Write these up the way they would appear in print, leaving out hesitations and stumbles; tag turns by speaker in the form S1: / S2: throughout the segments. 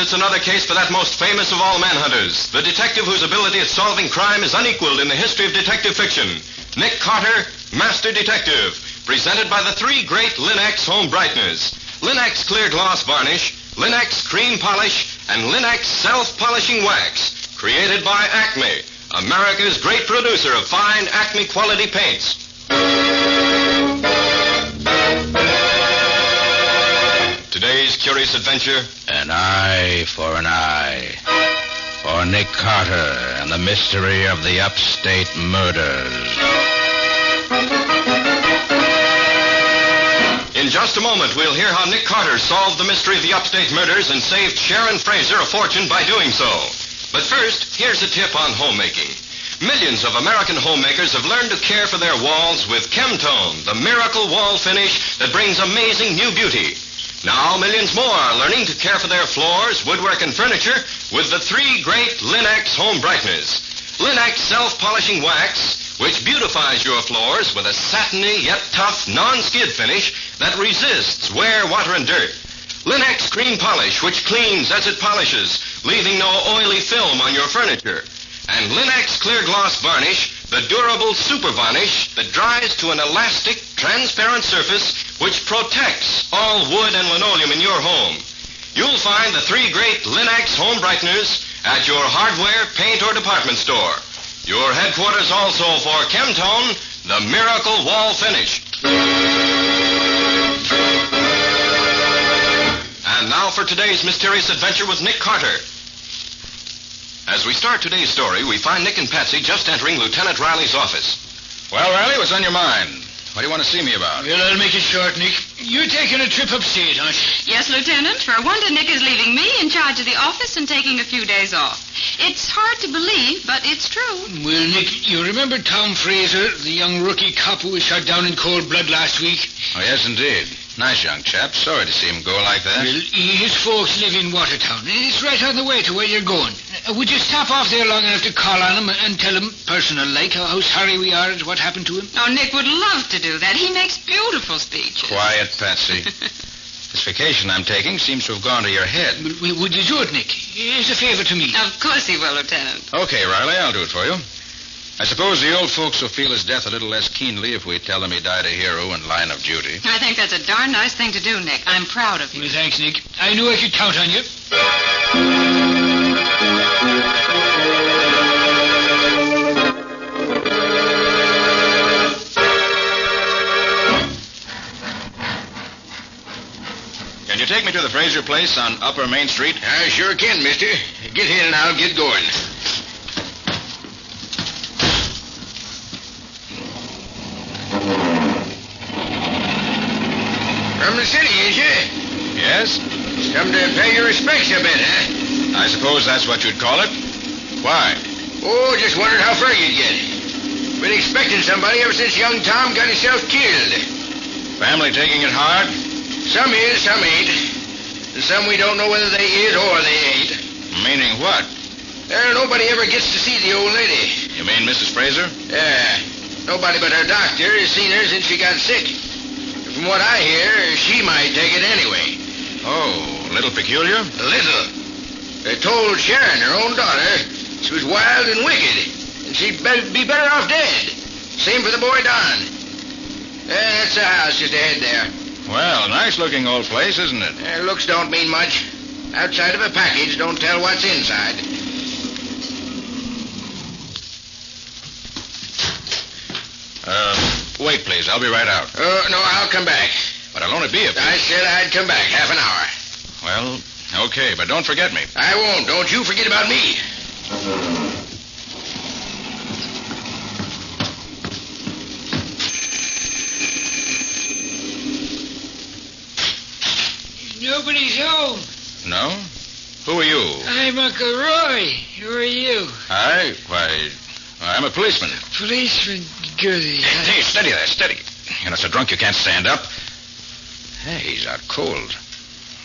S1: it's another case for that most famous of all manhunters, the detective whose ability at solving crime is unequaled in the history of detective fiction. Nick Carter, Master Detective, presented by the three great Linex home brighteners. Linex Clear Gloss Varnish, Linex Cream Polish, and Linex Self-Polishing Wax. Created by Acme, America's great producer of fine Acme quality paints. Today's curious adventure.
S2: An eye for an eye. For Nick Carter and the mystery of the upstate murders.
S1: In just a moment, we'll hear how Nick Carter solved the mystery of the upstate murders and saved Sharon Fraser a fortune by doing so. But first, here's a tip on homemaking. Millions of American homemakers have learned to care for their walls with Chemtone, the miracle wall finish that brings amazing new beauty. Now, millions more are learning to care for their floors, woodwork, and furniture with the three great Linex home brighteners. Linex Self-Polishing Wax, which beautifies your floors with a satiny yet tough non-skid finish that resists wear, water, and dirt. Linex Cream Polish, which cleans as it polishes, leaving no oily film on your furniture. And Linex Clear Gloss Varnish, the durable super varnish that dries to an elastic, transparent surface which protects all wood and linoleum in your home. You'll find the three great Linex home brighteners at your hardware, paint, or department store. Your headquarters also for Chemtone, the miracle wall finish. And now for today's mysterious adventure with Nick Carter. As we start today's story, we find Nick and Patsy just entering Lieutenant Riley's office.
S2: Well, Riley, what's on your mind? What do you want to see me about?
S3: Well, I'll make it short, Nick. You're taking a trip upstate, aren't you?
S4: Yes, Lieutenant. For a wonder, Nick is leaving me in charge of the office and taking a few days off. It's hard to believe, but it's true.
S3: Well, Nick, you remember Tom Fraser, the young rookie cop who was shot down in cold blood last week?
S2: Oh, yes, indeed. Nice young chap. Sorry to see him go like that.
S3: Well, his folks live in Watertown. It's right on the way to where you're going. Would you stop off there long enough to call on him and tell him, personal-like, how sorry we are at what happened to him?
S4: Oh, Nick would love to do that. He makes beautiful speeches.
S2: Quiet, Patsy. This vacation I'm taking seems to have gone to your head.
S3: Would you do it, Nick? It's a favor to me.
S4: Of course he will, Lieutenant.
S2: Okay, Riley, I'll do it for you. I suppose the old folks will feel his death a little less keenly if we tell them he died a hero in line of duty.
S4: I think that's a darn nice thing to do, Nick. I'm proud of you.
S3: Well, thanks, Nick. I knew I could count on you.
S2: Can you take me to the Fraser place on Upper Main Street?
S5: I sure can, mister. Get in and I'll get going. From the city, ain't you?
S2: Yes?
S5: Come to pay your respects a bit, huh?
S2: I suppose that's what you'd call it. Why?
S5: Oh, just wondered how far you'd get. Been expecting somebody ever since young Tom got himself killed.
S2: Family taking it hard?
S5: Some is, some ain't. And some we don't know whether they is or they ain't.
S2: Meaning what?
S5: Nobody ever gets to see the old lady.
S2: You mean Mrs. Fraser?
S5: Yeah. Nobody but her doctor has seen her since she got sick. From what I hear, she might take it anyway.
S2: Oh, a little peculiar?
S5: A little. They told Sharon, her own daughter, she was wild and wicked, and she'd be better off dead. Same for the boy Don. That's the house just ahead there.
S2: Well, nice-looking old place, isn't it?
S5: Looks don't mean much. Outside of a package don't tell what's inside.
S2: Wait, please. I'll be right out.
S5: No, I'll come back.
S2: But I'll only be a...
S5: I said I'd come back half an hour.
S2: Well, okay, but don't forget me.
S5: I won't. Don't you forget about me.
S3: Nobody's home.
S2: No? Who are you?
S3: I'm Uncle Roy. Who are you?
S2: I'm a policeman.
S3: Policeman. Goody.
S2: Hey, steady there, steady. You're not so drunk you can't stand up. Hey, he's out cold.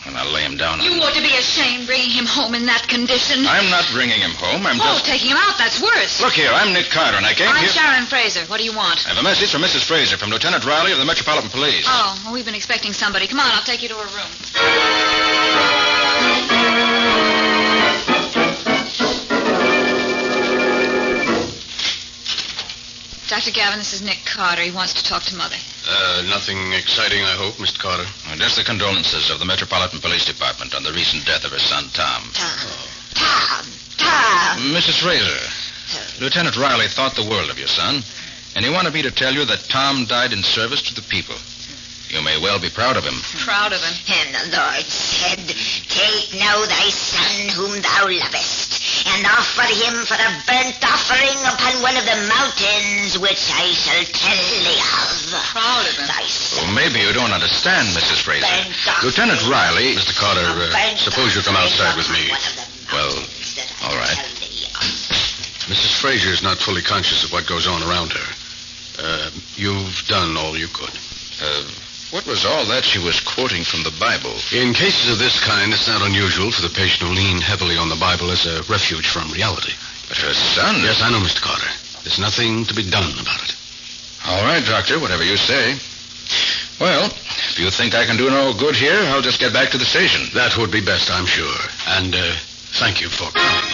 S2: And I'll lay him down.
S4: You ought to be ashamed bringing him home in that condition.
S2: I'm not bringing him home. I'm
S4: Oh,
S2: just...
S4: taking him out, that's worse.
S2: Look here, I'm Nick Carter, and I came
S4: I'm
S2: here...
S4: Sharon Fraser. What do you want?
S2: I have a message from Mrs. Fraser from Lieutenant Riley of the Metropolitan Police.
S4: Oh, well, we've been expecting somebody. Come on, I'll take you to her room.
S6: Dr. Gavin, this is Nick Carter. He wants to talk to Mother.
S7: Nothing exciting, I hope, Mr. Carter.
S2: Just the condolences of the Metropolitan Police Department on the recent death of her son, Tom.
S8: Tom.
S2: Mrs. Fraser, Lieutenant Riley thought the world of your son, and he wanted me to tell you that Tom died in service to the people. You may well be proud of him.
S6: Proud of him.
S8: And the Lord said, Take now thy son whom thou lovest, and offer him for a burnt offering upon one of the mountains which I shall tell thee of.
S6: Proud of him.
S8: Thy
S2: Well, maybe you don't understand, Mrs. Fraser.
S8: burnt offering
S2: Lieutenant Riley...
S7: Mr. Carter, suppose you come outside with me.
S2: Well, all right.
S7: Mrs. Fraser is not fully conscious of what goes on around her. You've done all you could.
S2: What was all that she was quoting from the Bible?
S7: In cases of this kind, it's not unusual for the patient to lean heavily on the Bible as a refuge from reality.
S2: But her son...
S7: Yes, I know, Mr. Carter. There's nothing to be done about it.
S2: All right, Doctor, whatever you say. Well, if you think I can do no good here, I'll just get back to the station.
S7: That would be best, I'm sure. And thank you for coming.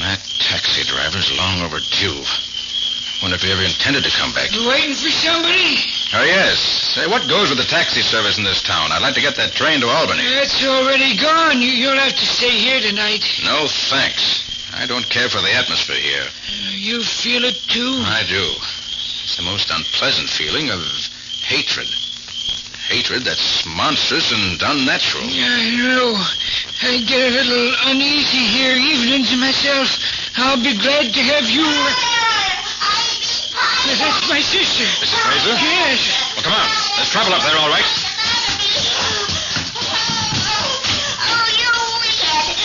S2: That taxi driver's long overdue. Wonder if he ever intended to come back.
S3: You waiting for somebody?
S2: Oh, yes. Say, what goes with the taxi service in this town? I'd like to get that train to Albany.
S3: It's already gone. You'll have to stay here tonight.
S2: No, thanks. I don't care for the atmosphere here.
S3: You feel it, too?
S2: I do. It's the most unpleasant feeling of hatred. Hatred that's monstrous and unnatural.
S3: Yeah, I know. I get a little uneasy here evenings myself. I'll be glad to have you... That's my sister.
S2: Mrs. Fraser?
S3: Yes.
S2: Well, come on. There's trouble up there, all right?
S8: Oh, you wicked.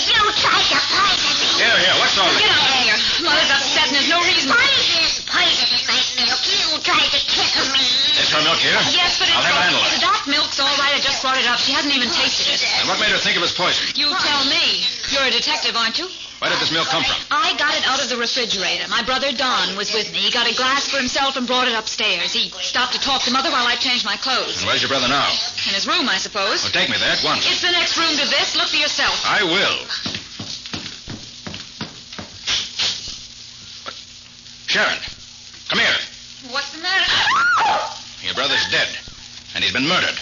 S8: You tried to poison me.
S2: Here, what's all
S6: Get
S2: this?
S6: out of here. Mother's upset and there's no reason.
S8: Poison in my milk. You tried to tickle me.
S2: Is her milk here?
S6: Yes, but
S2: I'll have it analyzed.
S6: that milk's all right. I just brought it up. She hasn't even tasted it.
S2: And what made her think it was poison?
S6: You tell me. You're a detective, aren't you?
S2: Where did this milk come from?
S6: I got it out of the refrigerator. My brother Don was with me. He got a glass for himself and brought it upstairs. He stopped to talk to Mother while I changed my clothes.
S2: And where's your brother now?
S6: In his room, I suppose.
S2: Well, take me there at once.
S6: It's the next room to this. Look for yourself.
S2: I will. What? Sharon, come here.
S6: What's the matter?
S2: Your brother's dead, and he's been murdered.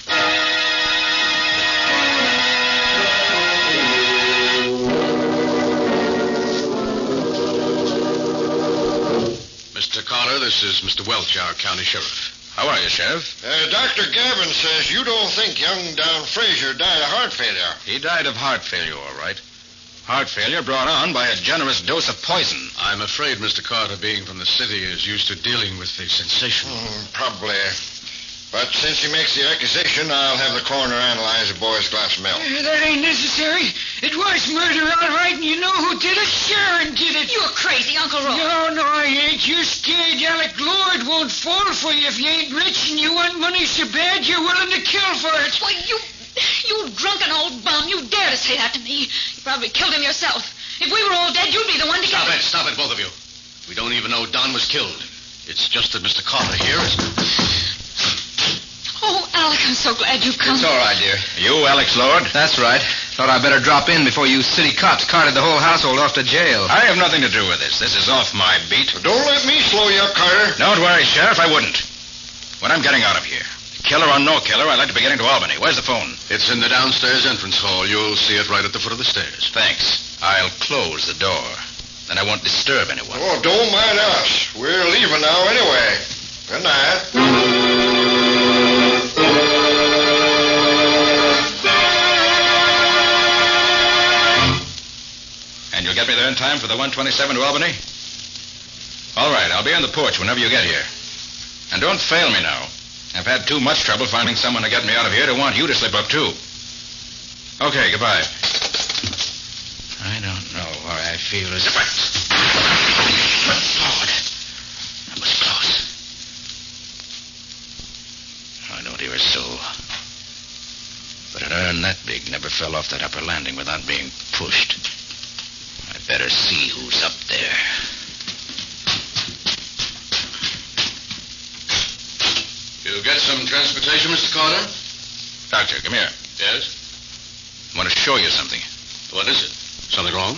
S7: Mr. Carter, this is Mr. Welch, our county sheriff.
S2: How are you, Sheriff?
S9: Dr. Gavin says you don't think young Don Fraser died of heart failure.
S2: He died of heart failure, all right. Heart failure brought on by a generous dose of poison.
S7: I'm afraid Mr. Carter, being from the city, is used to dealing with the sensational.
S9: Probably. But since he makes the accusation, I'll have the coroner analyze the boy's glass of milk.
S3: That ain't necessary. It was murder, all right, and you know who did it? Sharon did it.
S6: You're crazy, Uncle Roy.
S3: No, I ain't. You're scared. Alec Lord won't fall for you if you ain't rich and you want money so bad you're willing to kill for it.
S6: Why, you drunken old bum. You dare to say that to me. You probably killed him yourself. If we were all dead, you'd be the one to kill him.
S7: Stop it, both of you. We don't even know Don was killed. It's just that Mr. Carter here is...
S6: Oh, Alec, I'm so glad you've come.
S10: It's all right, dear.
S2: You, Alex Lord?
S10: That's right. Thought I'd better drop in before you city cops carted the whole household off to jail.
S2: I have nothing to do with this. This is off my beat.
S9: Don't let me slow you up, Carter.
S2: Don't worry, Sheriff, I wouldn't. When I'm getting out of here, killer or no killer, I'd like to be getting to Albany. Where's the phone?
S7: It's in the downstairs entrance hall. You'll see it right at the foot of the stairs.
S2: Thanks. I'll close the door. Then I won't disturb anyone.
S9: Oh, don't mind us. We're leaving now anyway. Good night.
S2: And you'll get me there in time for the 127 to Albany? All right, I'll be on the porch whenever you get here. And don't fail me now. I've had too much trouble finding someone to get me out of here to want you to slip up, too. Okay, goodbye. I don't know where I feel as...
S7: Lord, that was close.
S2: I don't hear a soul. But an urn that big never fell off that upper landing without being pushed. I better see who's up there.
S7: You get some transportation, Mr. Carter?
S2: Doctor, come here.
S7: Yes?
S2: I want to show you something.
S7: What is it? Something wrong?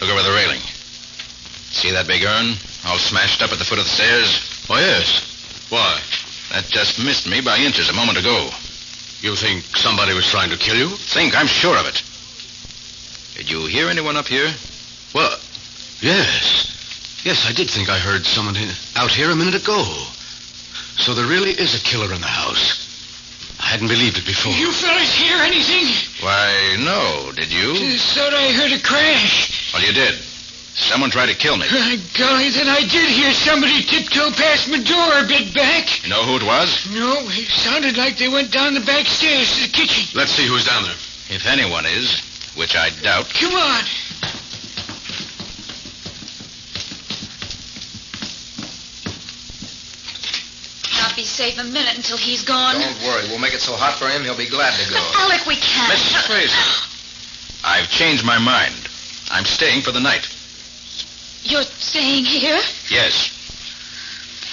S2: Look over the railing. See that big urn? All smashed up at the foot of the stairs?
S7: Oh, yes. Why?
S2: That just missed me by inches a moment ago.
S7: You think somebody was trying to kill you?
S2: Think, I'm sure of it. Did you hear anyone up here?
S7: Well, yes. Yes, I did think I heard someone out here a minute ago. So there really is a killer in the house. I hadn't believed it before.
S3: You fellas hear anything?
S2: Why, no. Did you?
S3: Just thought I heard a crash.
S2: Well, you did. Someone tried to kill me.
S3: Golly, then I did hear somebody tiptoe past my door a bit back.
S2: You know who it was?
S3: No, it sounded like they went down the back stairs to the kitchen.
S7: Let's see who's down there.
S2: If anyone is, which I doubt.
S3: Come on.
S6: Not be safe a minute until he's gone.
S10: Don't worry. We'll make it so hot for him, he'll be glad to go.
S6: But, Alec, we can't.
S2: Mrs. Fraser, I've changed my mind. I'm staying for the night.
S6: You're staying here?
S2: Yes.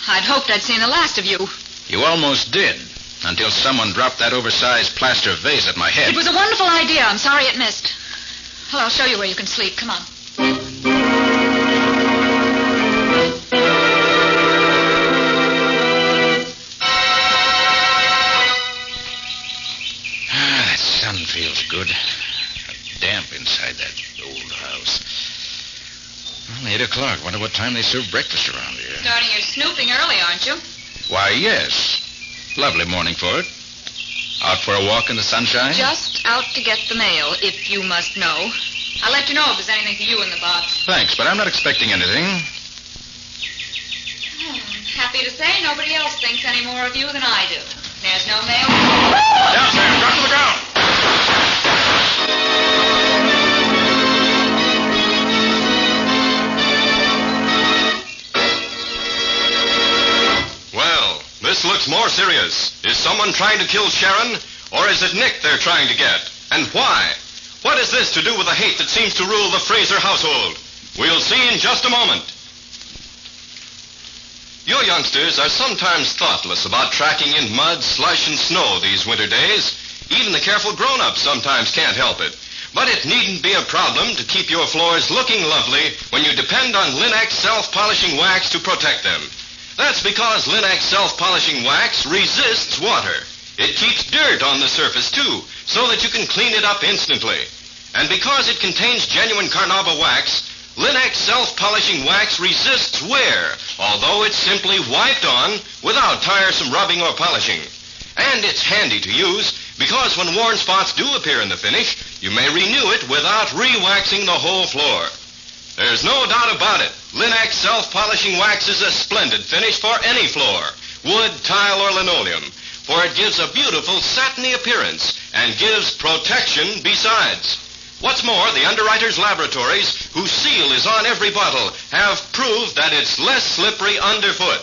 S6: I'd hoped I'd seen the last of you.
S2: You almost did, until someone dropped that oversized plaster vase at my head.
S6: It was a wonderful idea. I'm sorry it missed. Well, I'll show you where you can sleep. Come on.
S2: That sun feels good. Damp inside that old house. Well, 8 o'clock. Wonder what time they serve breakfast around here.
S6: Starting your snooping early, aren't you?
S2: Why, yes. Lovely morning for it. Out for a walk in the sunshine?
S6: Just out to get the mail, if you must know. I'll let you know if there's anything for you in the box.
S2: Thanks, but I'm not expecting anything.
S6: Happy to say nobody else thinks any more of you than I do. There's no mail.
S2: Down, Sam. Drop to the ground.
S1: Well, this looks more serious. Is someone trying to kill Sharon, or is it Nick they're trying to get? And why? What is this to do with the hate that seems to rule the Fraser household? We'll see in just a moment. You youngsters are sometimes thoughtless about tracking in mud, slush, and snow these winter days. Even the careful grown-ups sometimes can't help it. But it needn't be a problem to keep your floors looking lovely when you depend on Linex self-polishing wax to protect them. That's because Linex self-polishing wax resists water. It keeps dirt on the surface, too, so that you can clean it up instantly. And because it contains genuine Carnauba wax, Linex self-polishing wax resists wear, although it's simply wiped on without tiresome rubbing or polishing. And it's handy to use because when worn spots do appear in the finish, you may renew it without re-waxing the whole floor. There's no doubt about it. Linex self-polishing wax is a splendid finish for any floor, wood, tile, or linoleum, for it gives a beautiful satiny appearance and gives protection besides. What's more, the underwriters' laboratories, whose seal is on every bottle, have proved that it's less slippery underfoot.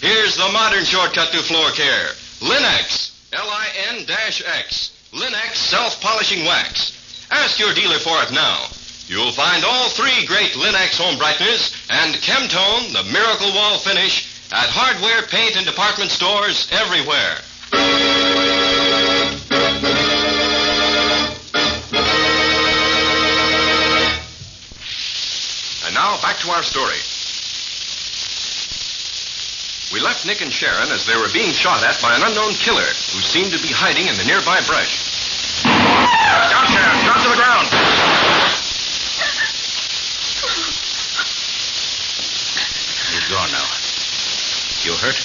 S1: Here's the modern shortcut to floor care. Linex, L-I-N-X, Linex self-polishing wax. Ask your dealer for it now. You'll find all three great Linex home brighteners and Chemtone, the Miracle Wall finish, at hardware, paint, and department stores everywhere. And now, back to our story. We left Nick and Sharon as they were being shot at by an unknown killer who seemed to be hiding in the nearby brush.
S2: Down, Sharon. Drop to the ground. He's gone now. You hurt?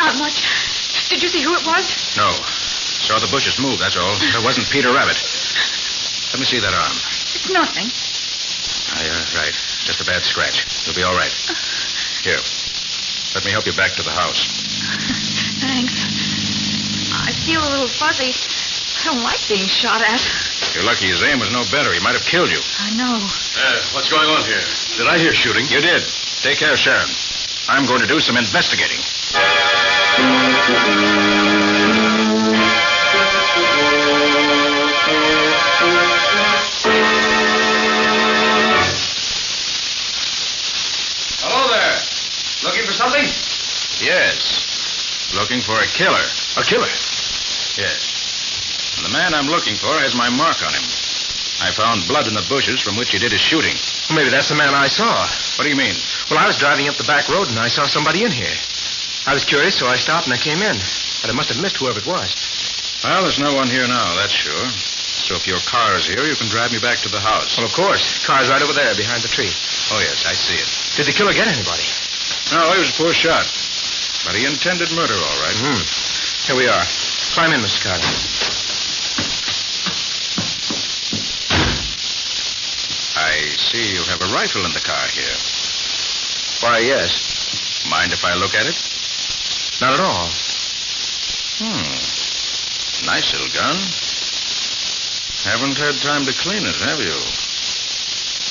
S6: Not much. Did you see who it was?
S2: No. Saw the bushes move, that's all. It wasn't Peter Rabbit. Let me see that arm.
S6: It's nothing.
S2: Right. Just a bad scratch. You'll be all right. Here. Let me help you back to the house.
S6: Thanks. I feel a little fuzzy. I don't like being shot at.
S2: You're lucky his aim was no better. He might have killed you.
S6: I know.
S7: What's going on here? Did I hear shooting?
S2: You did. Take care, Sharon. I'm going to do some investigating.
S10: Hello there. Looking for something?
S2: Yes. Looking looking for a killer.
S7: A killer?
S2: Yes. And the man I'm looking for has my mark on him. I found blood in the bushes from which he did his shooting.
S10: Well, maybe that's the man I saw.
S2: What do you mean?
S10: Well, I was driving up the back road and I saw somebody in here. I was curious, so I stopped and I came in. But I must have missed whoever it was.
S2: Well, there's no one here now, that's sure. So if your car is here, you can drive me back to the house.
S10: Well, of course. Car's right over there behind the tree.
S2: Oh, yes, I see it.
S10: Did the killer get anybody?
S2: No, he was a poor shot. But he intended murder, all right.
S10: Here we are. Climb in, Mr. Carter.
S2: I see you have a rifle in the car here.
S10: Why, yes.
S2: Mind if I look at it?
S10: Not at all.
S2: Nice little gun. Haven't had time to clean it, have you?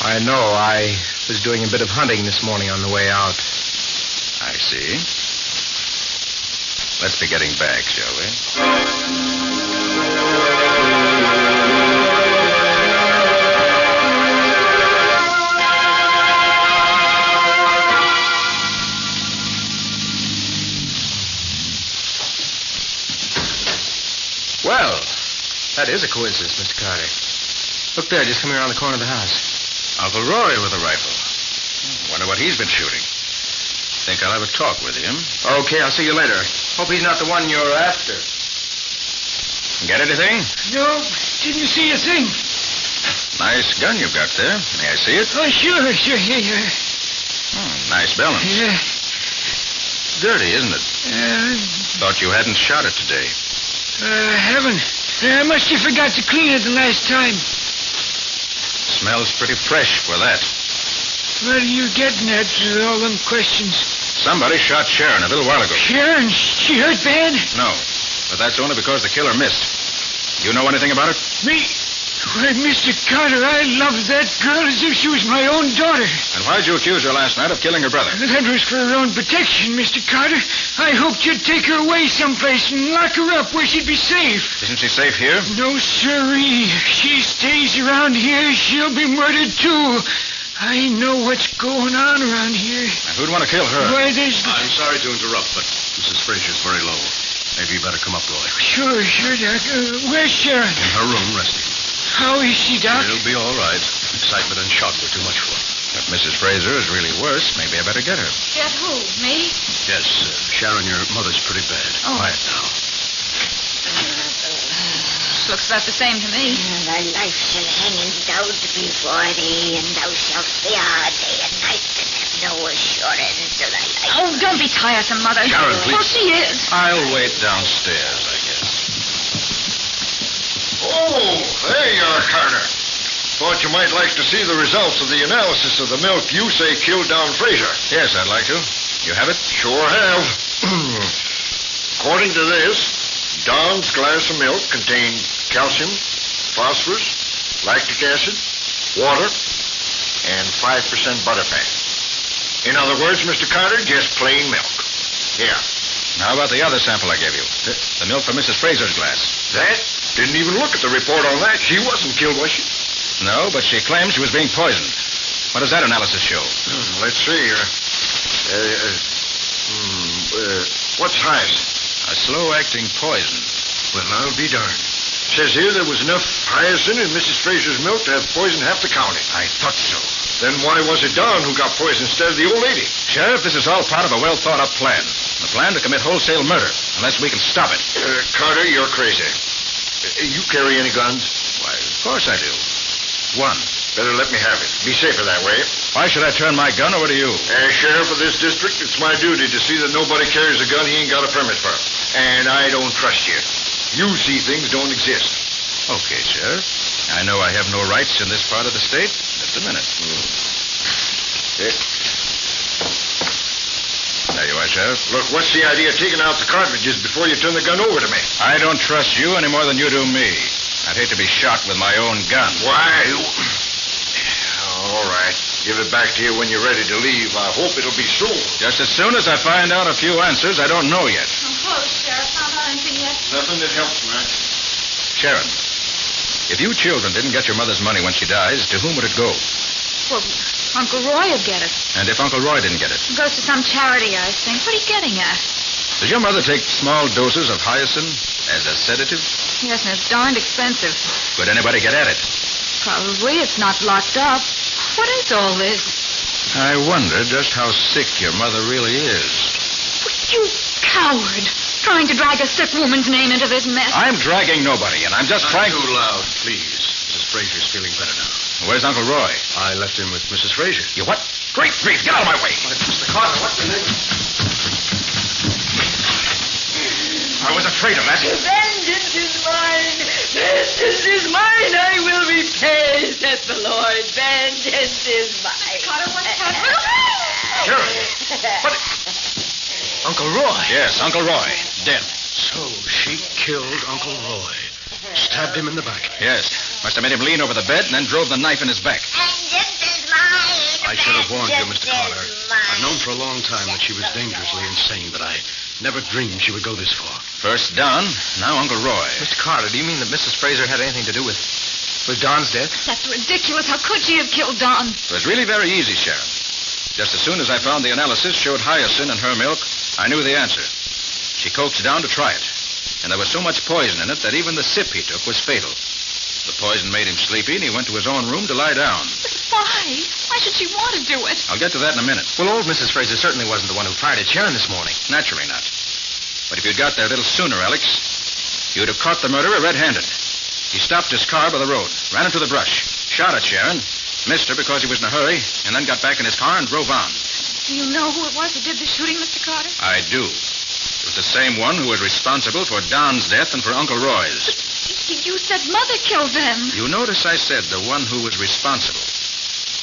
S10: I know. I was doing a bit of hunting this morning on the way out.
S2: I see. Let's be getting back, shall we?
S10: Well, that is a coincidence, Mr. Carter. Look there, just coming around the corner of the house.
S2: Uncle Roy with a rifle. Wonder what he's been shooting. Think I'll have a talk with him.
S10: Okay, I'll see you later. Hope he's not the one you're after.
S2: Get anything?
S3: No, didn't see a thing.
S2: Nice gun you've got there. May I see it?
S3: Oh, sure. Here.
S2: Nice balance.
S3: Yeah.
S2: Dirty, isn't it? Thought you hadn't shot it today.
S3: Haven't. I must have forgot to clean it the last time.
S2: Smells pretty fresh for that.
S3: What are you getting at with all them questions?
S2: Somebody shot Sharon a little while ago.
S3: Sharon? She hurt bad?
S2: No, but that's only because the killer missed. You know anything about it?
S3: Me? Why, Mr. Carter, I loved that girl as if she was my own daughter.
S2: And why'd you accuse her last night of killing her brother?
S3: That was for her own protection, Mr. Carter. I hoped you'd take her away someplace and lock her up where she'd be safe.
S2: Isn't she safe here?
S3: No, sirree. If she stays around here, she'll be murdered, too. I know what's going on around here.
S2: Now, who'd want to kill her?
S3: Why, there's...
S7: I'm sorry to interrupt, but Mrs. Frazier's very low. Maybe you better come up, Roy.
S3: Sure, Doc. Where's Sharon?
S7: In her room, resting.
S3: How is she, Doc?
S7: She'll be all right. Excitement and shock were too much for her.
S2: If Mrs. Fraser is really worse, maybe I better get her.
S6: Get who? Me?
S7: Yes, Sharon, your mother's pretty bad.
S6: Oh.
S7: Quiet now.
S6: Looks about the same to me.
S8: Thy life shall hang in doubt before thee, and thou shalt fear day and night, and have no assurance of thy life.
S6: Oh, don't be tiresome, Mother.
S7: Sharon, please.
S6: Well, she is.
S2: I'll wait downstairs, I guess.
S9: Oh, there you are, Carter. Thought you might like to see the results of the analysis of the milk you say killed Don Fraser.
S2: Yes, I'd like to. You have it?
S9: Sure have. According to this, Don's glass of milk contained calcium, phosphorus, lactic acid, water, and 5% butterfat. In other words, Mr. Carter, just plain milk. Here.
S2: Now, how about the other sample I gave you? The milk from Mrs. Fraser's glass.
S9: That? Didn't even look at the report on that. She wasn't killed, was she?
S2: No, but she claims she was being poisoned. What does that analysis show?
S9: Let's see here. What's highest?
S2: A slow-acting poison.
S9: Well, I'll be darned. Says here there was enough hyacinth in Mrs. Fraser's milk to have poisoned half the county.
S2: I thought so.
S9: Then why was it Don who got poisoned instead of the old lady?
S2: Sheriff, this is all part of a well-thought-out plan. A plan to commit wholesale murder, unless we can stop it.
S9: Carter, you're crazy. You carry any guns?
S2: Why, of course I do. One.
S9: Better let me have it. Be safer that way.
S2: Why should I turn my gun over to you?
S9: As sheriff of this district, it's my duty to see that nobody carries a gun he ain't got a permit for. And I don't trust you. You see things don't exist.
S2: Okay, Sheriff. I know I have no rights in this part of the state. Just a minute. There you are, Sheriff.
S9: Look, what's the idea of taking out the cartridges before you turn the gun over to me?
S2: I don't trust you any more than you do me. I'd hate to be shot with my own gun.
S9: Why? All right. Give it back to you when you're ready to leave. I hope it'll be soon.
S2: Just as soon as I find out a few answers I don't know yet.
S6: Oh, Sheriff, found out anything yet?
S9: Nothing that helps, Max.
S2: Sharon, if you children didn't get your mother's money when she dies, to whom would it go?
S6: Well, Uncle Roy would get it.
S2: And if Uncle Roy didn't get it?
S6: It goes to some charity, I think. What are you getting at?
S2: Does your mother take small doses of hyoscine as a sedative?
S6: Yes, and it's darned expensive.
S2: Could anybody get at it?
S6: Probably. It's not locked up. What is all this?
S2: I wonder just how sick your mother really is.
S6: You coward. Trying to drag a sick woman's name into this mess.
S2: I'm dragging nobody, and I'm just trying...
S7: Not too loud, please. Mrs. Frazier's feeling better now.
S2: Where's Uncle Roy?
S7: I left him with Mrs. Frazier.
S2: You what? Great grief, get out of my way.
S7: Mr. Carter, what's the name?
S2: I was afraid of that.
S11: Vengeance is mine. Vengeance is mine. I will repay, saith the Lord. Vengeance is mine.
S6: Carter, what's happened?
S2: Sheriff. What?
S7: Uncle Roy.
S2: Yes, Uncle Roy. Dead.
S7: So she killed Uncle Roy. Stabbed him in the back.
S2: Yes. Must have made him lean over the bed and then drove the knife in his back.
S8: Vengeance is mine.
S7: I should have warned you, Mr. Carter.
S8: Vengeance is mine.
S7: I've known for a long time that she was dangerously insane, but I never dreamed she would go this far.
S2: First Don, now Uncle Roy.
S10: Mr. Carter, do you mean that Mrs. Fraser had anything to do with Don's death?
S6: That's ridiculous. How could she have killed Don?
S2: It was really very easy, Sheriff. Just as soon as I found the analysis showed hyoscine in her milk, I knew the answer. She coaxed Don to try it. And there was so much poison in it that even the sip he took was fatal. The poison made him sleepy, and he went to his own room to lie down.
S6: But why? Why should she want to do it?
S2: I'll get to that in a minute.
S10: Well, old Mrs. Fraser certainly wasn't the one who fired at Sharon this morning.
S2: Naturally not. But if you'd got there a little sooner, Alex, you'd have caught the murderer red-handed. He stopped his car by the road, ran into the brush, shot at Sharon, missed her because he was in a hurry, and then got back in his car and drove on.
S6: Do you know who it was who did the shooting, Mr. Carter?
S2: I do. It was the same one who was responsible for Don's death and for Uncle Roy's.
S6: You said Mother killed them.
S2: You notice I said the one who was responsible.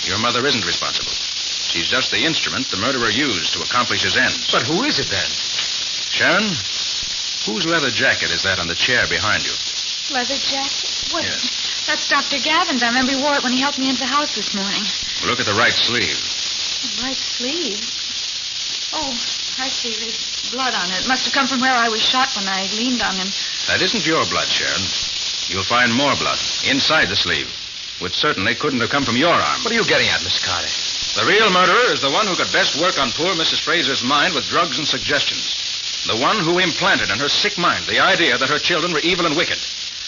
S2: Your mother isn't responsible. She's just the instrument the murderer used to accomplish his ends.
S10: But who is it then?
S2: Sharon, whose leather jacket is that on the chair behind you?
S6: Leather jacket? What?
S2: Yes.
S6: That's Dr. Gavin's. I remember he wore it when he helped me into the house this morning.
S2: Look at the right sleeve.
S6: The right sleeve? Oh, I see. There's blood on it. It must have come from where I was shot when I leaned on him.
S2: That isn't your blood, Sharon. You'll find more blood inside the sleeve, which certainly couldn't have come from your arm.
S10: What are you getting at, Mr. Carter?
S2: The real murderer is the one who could best work on poor Mrs. Fraser's mind with drugs and suggestions. The one who implanted in her sick mind the idea that her children were evil and wicked.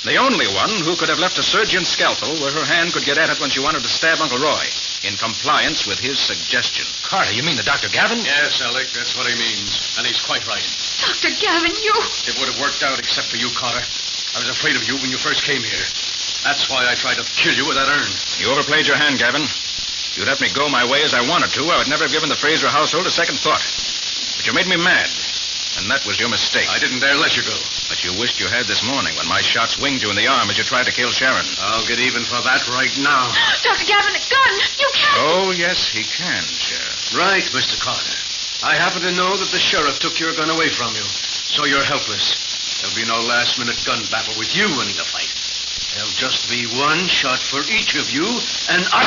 S2: The only one who could have left a surgeon's scalpel where her hand could get at it when she wanted to stab Uncle Roy, in compliance with his suggestion.
S10: Carter, you mean the Dr. Gavin?
S7: Yes, Alec, that's what he means. And he's quite right.
S6: Dr. Gavin, you...
S7: It would have worked out except for you, Carter. I was afraid of you when you first came here. That's why I tried to kill you with that urn.
S2: You overplayed your hand, Gavin. If you'd let me go my way as I wanted to, I would never have given the Fraser household a second thought. But you made me mad, and that was your mistake.
S7: I didn't dare let you go.
S2: But you wished you had this morning when my shots winged you in the arm as you tried to kill Sharon.
S7: I'll get even for that right now.
S6: Dr. Gavin, a gun! You can't...
S2: Oh, yes, he can, Sheriff.
S7: Right, Mr. Carter. I happen to know that the sheriff took your gun away from you, so you're helpless. There'll be no last-minute gun battle with you winning the fight. There'll just be one shot for each of you, and I...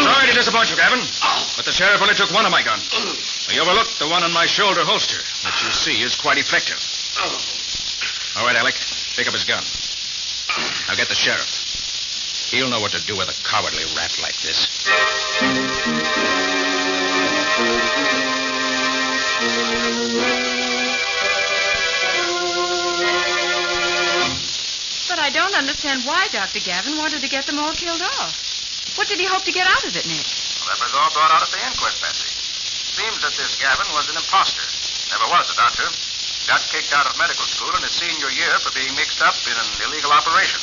S2: Sorry to disappoint you, Gavin, but the sheriff only took one of my guns. He overlooked the one on my shoulder holster, which you see is quite effective. All right, Alec, pick up his gun. Now get the sheriff. He'll know what to do with a cowardly rat like this.
S4: But I don't understand why Dr. Gavin wanted to get them all killed off. What did he hope to get out of it, Nick?
S12: Well, that was all brought out at the inquest, Patsy. Seems that this Gavin was an imposter. Never was a doctor. Got kicked out of medical school in his senior year for being mixed up in an illegal operation.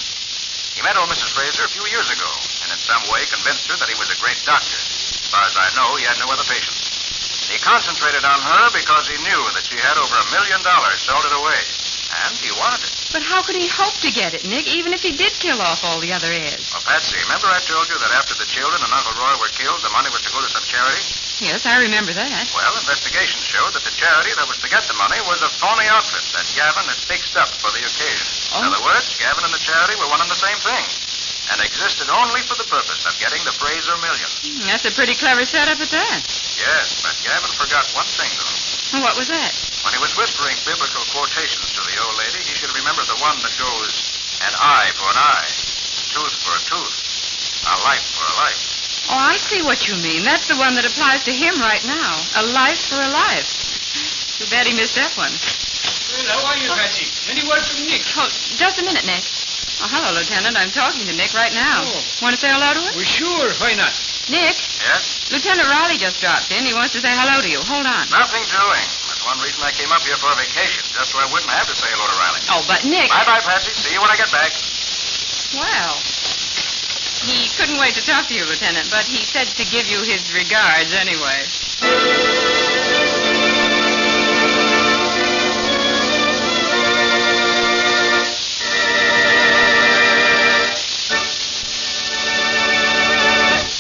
S12: He met old Mrs. Fraser a few years ago and in some way convinced her that he was a great doctor. As far as I know, he had no other patients. He concentrated on her because he knew that she had over $1 million salted away. And he wanted it.
S4: But how could he hope to get it, Nick, even if he did kill off all the other heirs?
S12: Well, Patsy, remember I told you that after the children and Uncle Roy were killed, the money was to go to some charity?
S4: Yes, I remember that.
S12: Well, investigations showed that the charity that was to get the money was a phony outfit that Gavin had fixed up for the occasion.
S4: Oh.
S12: In other words, Gavin and the charity were one and the same thing, and existed only for the purpose of getting the Fraser millions.
S4: That's a pretty clever setup at that.
S12: Yes, but Gavin forgot one thing, though.
S4: What was that?
S12: When he was whispering biblical quotations to the old lady, he should have remembered the one that goes, an eye for an eye, tooth for a tooth, a life for a life.
S4: Oh, I see what you mean. That's the one that applies to him right now. A life for a life. Too bad he missed that one.
S3: Well, how are you, Patsy? Any word from Nick?
S4: Oh, just a minute, Nick. Oh, hello, Lieutenant. I'm talking to Nick right now.
S3: Oh.
S4: Want to say hello to him?
S3: Well, sure. Why not?
S4: Nick,
S12: Yes?
S4: Lieutenant Riley just dropped in. He wants to say hello to you. Hold on.
S12: Nothing doing. That's one reason I came up here for a vacation, just so I wouldn't have to say hello to Riley.
S4: Oh, but Nick...
S12: Bye-bye, Patsy. See you when I get back.
S4: Well, he couldn't wait to talk to you, Lieutenant, but he said to give you his regards anyway.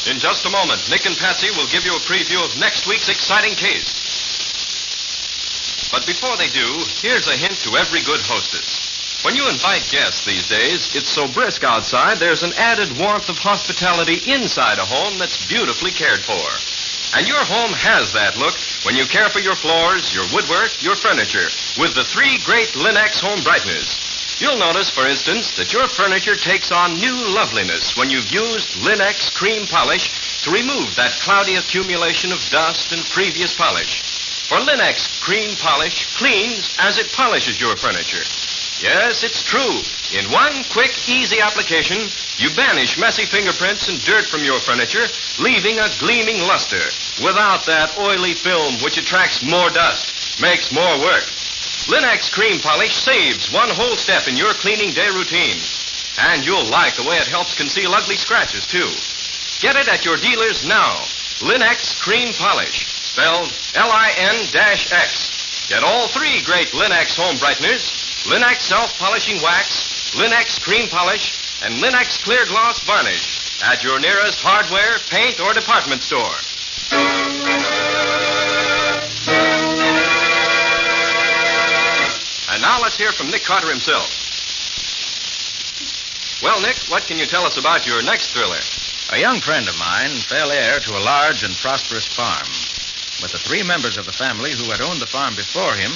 S1: In just a moment, Nick and Patsy will give you a preview of next week's exciting case. But before they do, here's a hint to every good hostess. When you invite guests these days, it's so brisk outside, there's an added warmth of hospitality inside a home that's beautifully cared for. And your home has that look when you care for your floors, your woodwork, your furniture, with the 3 great Linex home brighteners. You'll notice, for instance, that your furniture takes on new loveliness when you've used Linex cream polish to remove that cloudy accumulation of dust and previous polish. For Linex cream polish cleans as it polishes your furniture. Yes, it's true. In one quick, easy application, you banish messy fingerprints and dirt from your furniture, leaving a gleaming luster without that oily film which attracts more dust, makes more work. Linex cream polish saves one whole step in your cleaning day routine. And you'll like the way it helps conceal ugly scratches, too. Get it at your dealers now. Linex cream polish, spelled Lin-X. Get all 3 great Linex home brighteners, Linex self-polishing wax, Linex cream polish, and Linex clear gloss varnish at your nearest hardware, paint, or department store. And now let's hear from Nick Carter himself. Well, Nick, what can you tell us about your next thriller?
S2: A young friend of mine fell heir to a large and prosperous farm. But the 3 members of the family who had owned the farm before him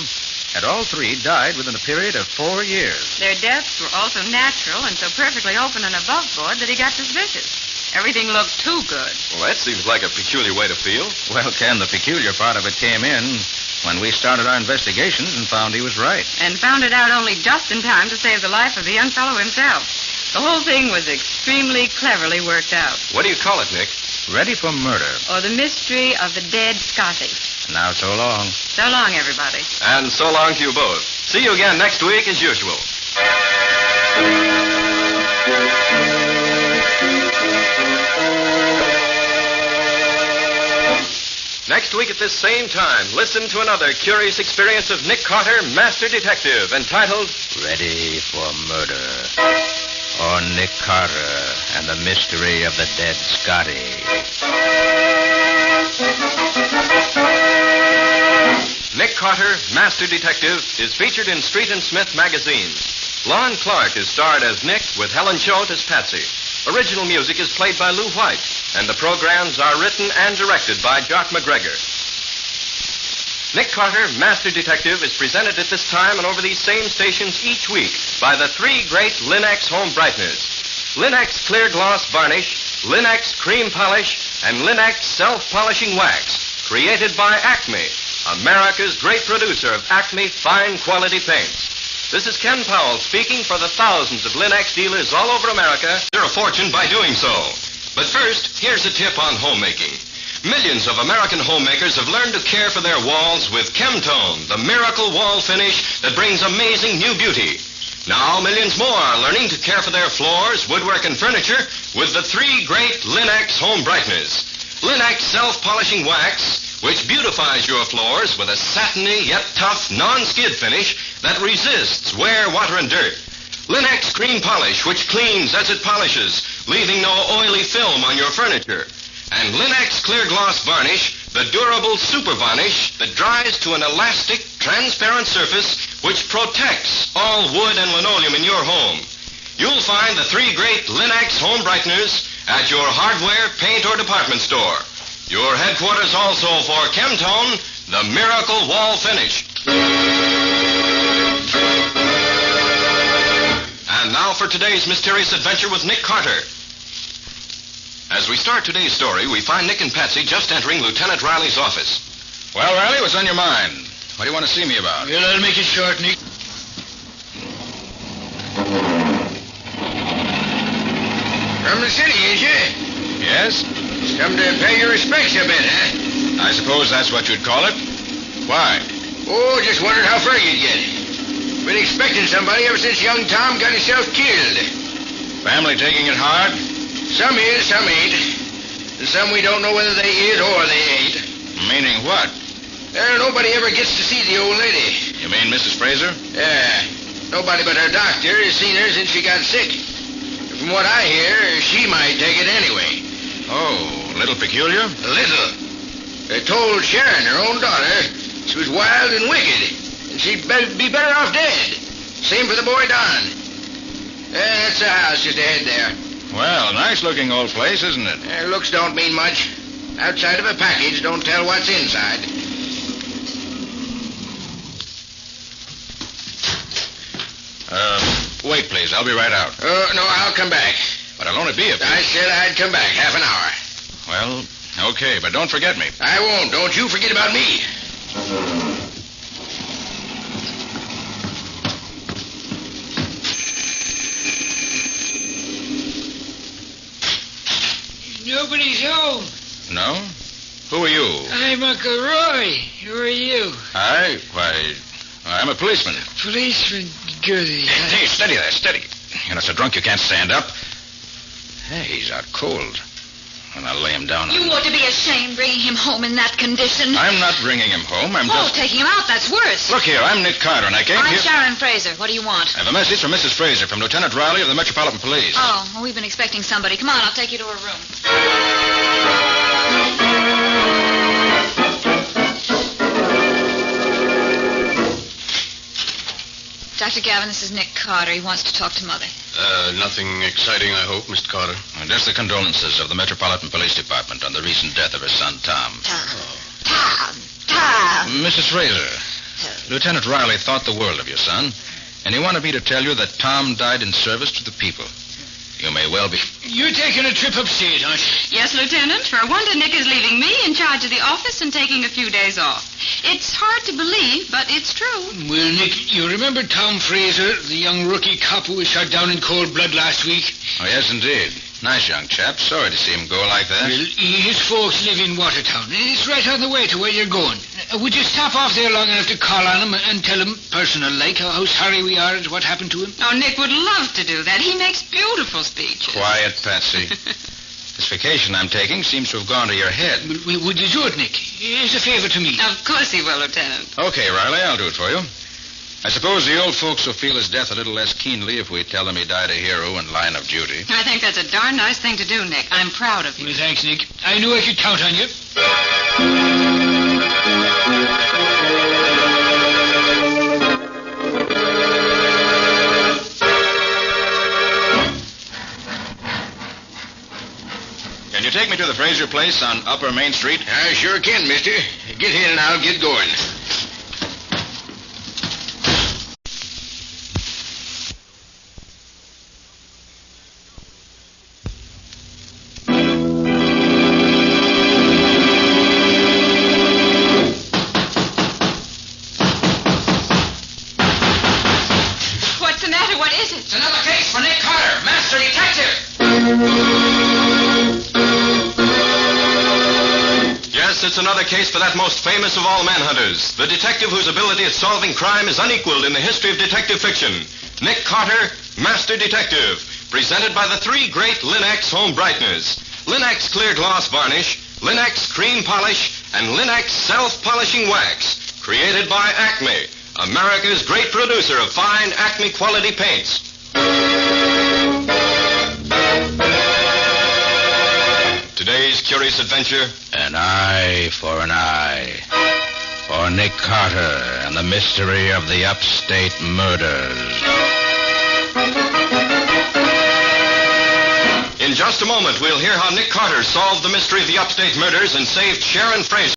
S2: had all 3 died within a period of 4 years.
S4: Their deaths were also natural and so perfectly open and above board that he got suspicious. Everything looked too good.
S1: Well, that seems like a peculiar way to feel.
S2: Well, Ken, the peculiar part of it came in when we started our investigations and found he was right.
S4: And found it out only just in time to save the life of the young fellow himself. The whole thing was extremely cleverly worked out.
S1: What do you call it, Nick?
S2: Ready for murder.
S4: Or the mystery of the dead Scotty.
S2: Now, so long.
S4: So long, everybody.
S1: And so long to you both. See you again next week as usual. Next week at this same time, listen to another curious experience of Nick Carter, Master Detective, entitled
S2: Ready for Murder. Or Nick Carter and the Mystery of the Dead Scotty.
S1: Nick Carter, Master Detective, is featured in Street and Smith magazine. Lon Clark is starred as Nick with Helen Choate as Patsy. Original music is played by Lou White, and the programs are written and directed by Jock McGregor. Nick Carter, Master Detective, is presented at this time and over these same stations each week by the 3 great Linex home brighteners. Linex clear gloss varnish, Linex cream polish, and Linex self-polishing wax, created by Acme, America's great producer of Acme fine quality paints. This is Ken Powell speaking for the thousands of Linex dealers all over America. They're a fortune by doing so. But first, here's a tip on homemaking. Millions of American homemakers have learned to care for their walls with Chemtone, the miracle wall finish that brings amazing new beauty. Now, millions more are learning to care for their floors, woodwork, and furniture with the 3 great Linex home brighteners. Linex self-polishing wax, which beautifies your floors with a satiny yet tough non-skid finish that resists wear, water, and dirt. Linex cream polish, which cleans as it polishes, leaving no oily film on your furniture. And Linex clear gloss varnish, the durable super varnish that dries to an elastic, transparent surface which protects all wood and linoleum in your home. You'll find the 3 great Linex home brighteners at your hardware, paint, or department store. Your headquarters also for Chemtone, the miracle wall finish. And now for today's mysterious adventure with Nick Carter. As we start today's story, we find Nick and Patsy just entering Lieutenant Riley's office.
S2: Well, Riley, what's on your mind? What do you want to see me about?
S3: Well, I'll make it short, Nick.
S5: From the city, ain't you?
S2: Yes?
S5: Come to pay your respects a bit, huh?
S2: I suppose that's what you'd call it. Why?
S5: Oh, just wondered how far you'd get. Been expecting somebody ever since young Tom got himself killed.
S2: Family taking it hard?
S5: Some is, some ain't. And some we don't know whether they is or they ain't.
S2: Meaning what?
S5: Nobody ever gets to see the old lady.
S2: You mean Mrs. Fraser?
S5: Yeah. Nobody but her doctor has seen her since she got sick. From what I hear, she might take it anyway.
S2: Oh, a little peculiar?
S5: Little. They told Sharon, her own daughter, she was wild and wicked, and she'd be better off dead. Same for the boy Don. That's the house just ahead there.
S2: Well, nice-looking old place, isn't it?
S5: Looks don't mean much. Outside of a package don't tell what's inside.
S2: Wait, please. I'll be right out.
S5: No, I'll come back.
S2: But I'll only be a few.
S5: I said I'd come back half an hour.
S2: Well, okay, but don't forget me.
S5: I won't. Don't you forget about me.
S3: Nobody's home.
S2: No? Who are you?
S3: I'm Uncle Roy. Who are you?
S2: I'm a policeman.
S3: Policeman. Goody.
S2: Hey, steady there, steady. You're not so drunk you can't stand up. Hey, he's out cold. And I'll lay him down.
S6: You ought to be ashamed bringing him home in that condition.
S2: I'm not bringing him home. I'm
S6: Oh,
S2: just...
S6: taking him out, that's worse.
S2: Look here, I'm Nick Carter, and I came
S6: I'm
S2: here...
S6: Sharon Fraser. What do you want?
S2: I have a message from Mrs. Fraser, from Lieutenant Riley of the Metropolitan Police.
S6: Oh, well, we've been expecting somebody. Come on, I'll take you to her room. Dr. Gavin, this is Nick Carter. He wants to talk to Mother.
S7: Nothing exciting, I hope, Mr. Carter.
S2: Just the condolences of the Metropolitan Police Department on the recent death of her son, Tom.
S8: Tom.
S2: Mrs. Fraser, Lieutenant Riley thought the world of your son, and he wanted me to tell you that Tom died in service to the people. You may well be...
S3: You're taking a trip upstate, aren't you?
S4: Yes, Lieutenant. For a wonder, Nick is leaving me in charge of the office and taking a few days off. It's hard to believe, but it's true.
S3: Well, Nick, you remember Tom Fraser, the young rookie cop who was shot down in cold blood last week?
S2: Oh, yes, indeed. Nice young chap. Sorry to see him go like that.
S3: Well, his folks live in Watertown. It's right on the way to where you're going. Would you stop off there long enough to call on him and tell him, personal-like, how sorry we are at what happened to him?
S4: Oh, Nick would love to do that. He makes beautiful speeches.
S2: Quiet, Patsy. This vacation I'm taking seems to have gone to your head.
S3: Would you do it, Nick? It's a favor to me.
S4: Of course he will, Lieutenant.
S2: Okay, Riley, I'll do it for you. I suppose the old folks will feel his death a little less keenly if we tell them he died a hero in line of duty.
S4: I think that's a darn nice thing to do, Nick. I'm proud of you.
S3: Well, thanks, Nick. I knew I could count on you.
S2: Can you take me to the Fraser place on Upper Main Street?
S5: I sure can, mister. Get in and I'll get going.
S4: What's the matter? What is it?
S2: It's another case for Nick Carter, Master Detective.
S1: Yes, it's another case for that most famous of all manhunters, the detective whose ability at solving crime is unequaled in the history of detective fiction. Nick Carter, Master Detective, presented by the three great Linex home brighteners. Linex clear gloss varnish, Linex cream polish, and Linex self-polishing wax. Created by Acme, America's great producer of fine Acme quality paints. Today's curious adventure.
S2: An eye for an eye. For Nick Carter and the mystery of the upstate murders.
S1: In just a moment, we'll hear how Nick Carter solved the mystery of the upstate murders and saved Sharon Fraser.